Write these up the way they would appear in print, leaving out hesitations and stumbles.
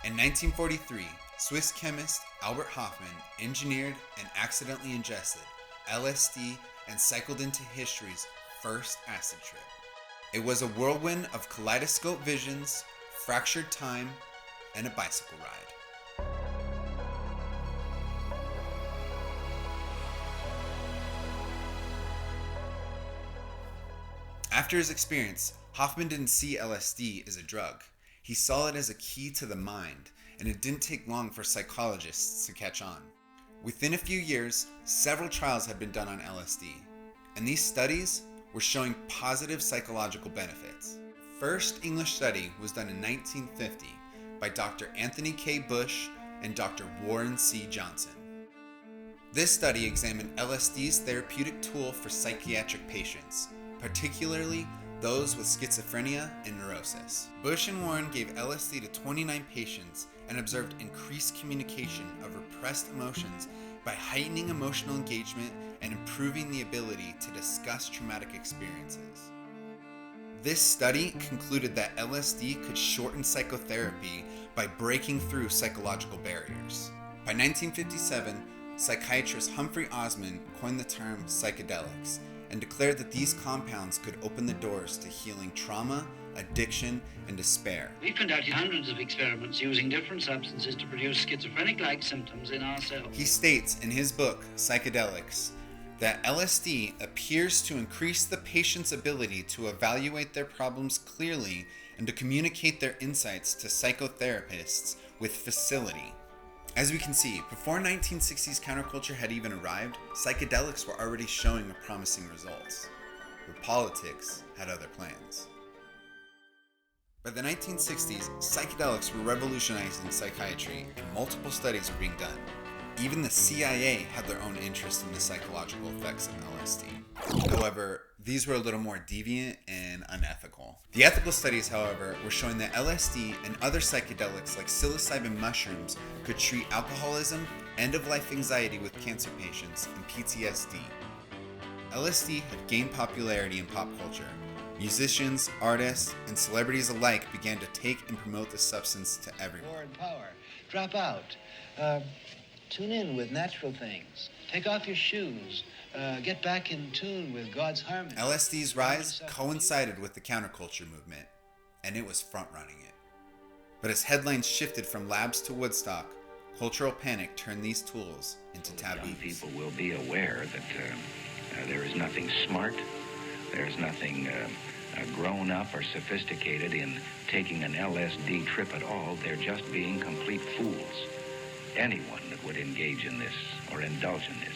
In 1943, Swiss chemist Albert Hofmann engineered and accidentally ingested LSD and cycled into history's first acid trip. It was a whirlwind of kaleidoscope visions, fractured time, and a bicycle ride. After his experience, Hofmann didn't see LSD as a drug. He saw it as a key to the mind, and it didn't take long for psychologists to catch on. Within a few years, several trials had been done on LSD, and these studies were showing positive psychological benefits. First English study was done in 1950 by Dr. Anthony K. Bush and Dr. Warren C. Johnson. This study examined LSD's therapeutic tool for psychiatric patients, particularly those with schizophrenia and neurosis. Bush and Warren gave LSD to 29 patients and observed increased communication of repressed emotions by heightening emotional engagement and improving the ability to discuss traumatic experiences. This study concluded that LSD could shorten psychotherapy by breaking through psychological barriers. By 1957, psychiatrist Humphrey Osmond coined the term psychedelics and declared that these compounds could open the doors to healing trauma, addiction, and despair. We've conducted hundreds of experiments using different substances to produce schizophrenic-like symptoms in ourselves. He states in his book, Psychedelics, that LSD appears to increase the patient's ability to evaluate their problems clearly and to communicate their insights to psychotherapists with facility. As we can see, before 1960s counterculture had even arrived, psychedelics were already showing promising results, but politics had other plans. By the 1960s, psychedelics were revolutionizing psychiatry and multiple studies were being done. Even the CIA had their own interest in the psychological effects of LSD. However, these were a little more deviant and unethical. The ethical studies, however, were showing that LSD and other psychedelics like psilocybin mushrooms could treat alcoholism, end-of-life anxiety with cancer patients, and PTSD. LSD had gained popularity in pop culture. Musicians, artists, and celebrities alike began to take and promote the substance to everyone. More and power. Drop out. Tune in with natural things. Take off your shoes. Get back in tune with God's harmony. LSD's rise coincided with the counterculture movement, and it was front-running it. But as headlines shifted from labs to Woodstock, cultural panic turned these tools into taboos. Young people will be aware that there is nothing smart, there's nothing grown up or sophisticated in taking an LSD trip at all. They're just being complete fools. Anyone that would engage in this or indulge in this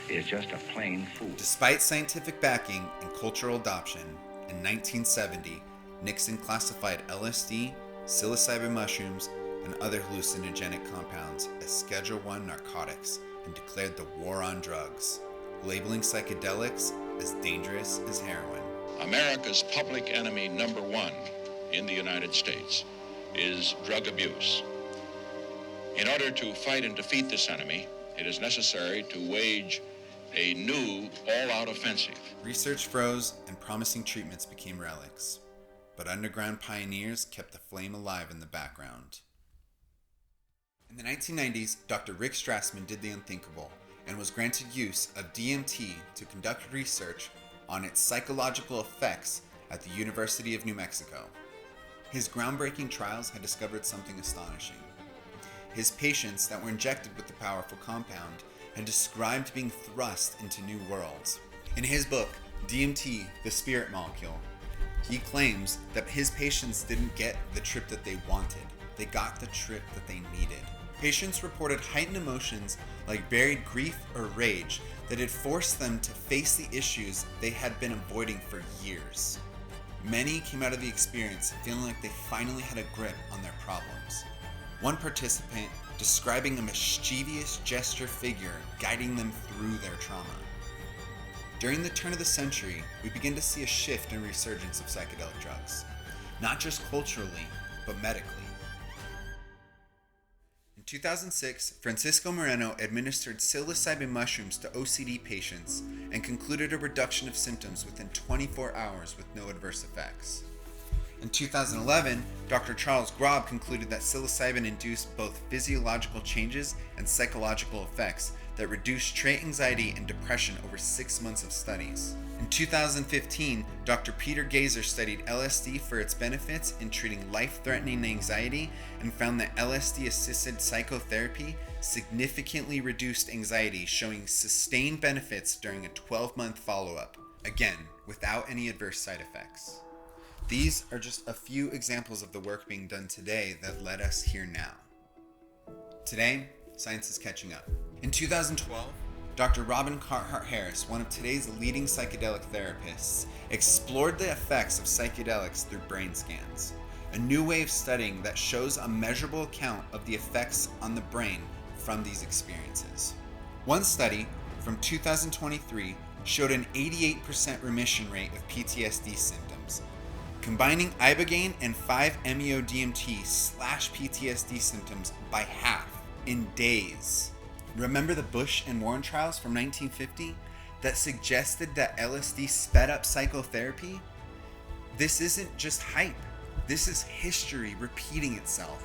is just a plain fool. Despite scientific backing and cultural adoption, in 1970, Nixon classified LSD, psilocybin mushrooms, and other hallucinogenic compounds as Schedule I narcotics and declared the war on drugs, labeling psychedelics as dangerous as heroin. America's public enemy number one in the United States is drug abuse. In order to fight and defeat this enemy, it is necessary to wage a new, all-out offensive. Research froze and promising treatments became relics, but underground pioneers kept the flame alive in the background. In the 1990s, Dr. Rick Strassman did the unthinkable and was granted use of DMT to conduct research on its psychological effects at the University of New Mexico. His groundbreaking trials had discovered something astonishing. His patients that were injected with the powerful compound had described being thrust into new worlds. In his book, DMT, The Spirit Molecule, he claims that his patients didn't get the trip that they wanted. They got the trip that they needed. Patients reported heightened emotions like buried grief or rage that had forced them to face the issues they had been avoiding for years. Many came out of the experience feeling like they finally had a grip on their problems. One participant describing a mischievous gesture figure guiding them through their trauma. During the turn of the century, we begin to see a shift and resurgence of psychedelic drugs, not just culturally, but medically. In 2006, Francisco Moreno administered psilocybin mushrooms to OCD patients and concluded a reduction of symptoms within 24 hours with no adverse effects. In 2011, Dr. Charles Grob concluded that psilocybin induced both physiological changes and psychological effects that reduced trait anxiety and depression over 6 months of studies. In 2015, Dr. Peter Gazer studied LSD for its benefits in treating life-threatening anxiety and found that LSD-assisted psychotherapy significantly reduced anxiety, showing sustained benefits during a 12-month follow-up, again, without any adverse side effects. These are just a few examples of the work being done today that led us here now. Today, science is catching up. In 2012, Dr. Robin Carhart Harris, one of today's leading psychedelic therapists, explored the effects of psychedelics through brain scans, a new way of studying that shows a measurable account of the effects on the brain from these experiences. One study from 2023 showed an 88% remission rate of PTSD symptoms. Combining ibogaine and 5-MeO-DMT/PTSD symptoms by half in days. Remember the Bush and Warren trials from 1950 that suggested that LSD sped up psychotherapy? This isn't just hype. This is history repeating itself.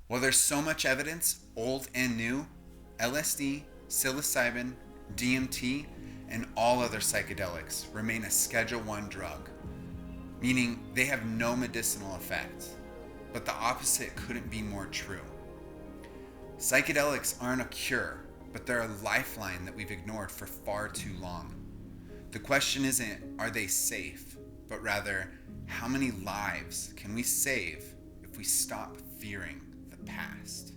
While there's so much evidence, old and new, LSD, psilocybin, DMT, and all other psychedelics remain a Schedule I drug, meaning they have no medicinal effect. But the opposite couldn't be more true. Psychedelics aren't a cure, but they're a lifeline that we've ignored for far too long. The question isn't, are they safe, but rather, how many lives can we save if we stop fearing the past?